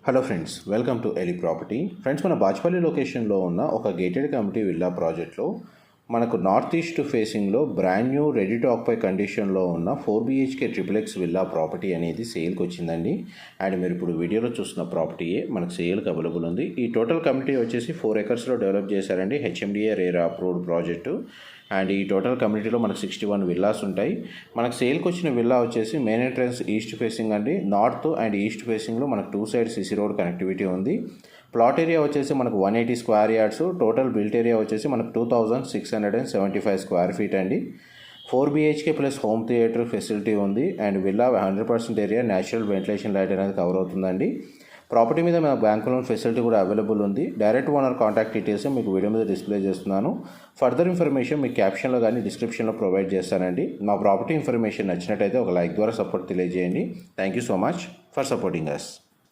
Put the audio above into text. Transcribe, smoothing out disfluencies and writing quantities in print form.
Hello friends, welcome to Eli property. Friends, మన బాచ్పల్లి లొకేషన్లో ఉన్న ఒక గేటెడ్ కమ్యూనిటీ విల్లా ప్రాజెక్ట్లో మనకు నార్త్ ఈస్ట్ ఫేసింగ్లో brand new ready to occupy కండిషన్లో ఉన్న 4 BHK triple X villa property అనేది సేల్కి వచ్చిందండి. అండ్ మీరు ఇప్పుడు వీడియోలో చూస్తున్న ప్రాపర్టీయే మనకు సేల్కి అవైలబుల్ ఉంది. ఈ టోటల్ కమ్యూనిటీ వచ్చేసి 4 acresలో డెవలప్ చేశారండి. HMDA RERA approved project. And ఈ టోటల్ కమ్యూనిటీలో మనకు 61 విల్లాస్ ఉంటాయి. మనకు సేల్కి వచ్చిన విల్లా వచ్చేసి మెయిన్ ఎంట్రన్స్ ఈస్ట్ ఫేసింగ్ అండి. నార్త్ అండ్ ఈస్ట్ ఫేసింగ్లో మనకు 2 sides CC రోడ్ కనెక్టివిటీ ఉంది. ప్లాట్ ఏరియా వచ్చేసి మనకు 180 square yards. Total built area వచ్చేసి మనకు 2675 స్క్వేర్ ఫీట్ అండి. 4 BHK plus home theatre facility ఉంది. And villa 100% area natural ventilation light అనేది కవర్ అవుతుందండి. ప్రాపర్టీ మీద మన బ్యాంక్ లోన్ ఫెసిలిటీ కూడా అవైలబుల్ ఉంది. డైరెక్ట్ ఓనర్ కాంటాక్ట్ డీటెయిల్స్ మీకు వీడియో మీద డిస్ప్లే చేస్తున్నాను. ఫర్దర్ ఇన్ఫర్మేషన్ మీకు క్యాప్షన్లో కానీ డిస్క్రిప్షన్లో ప్రొవైడ్ చేస్తానండి. మా ప్రాపర్టీ ఇన్ఫర్మేషన్ నచ్చినట్టయితే ఒక లైక్ ద్వారా సపోర్ట్ తెలియజేయండి. Thank you so much for supporting us.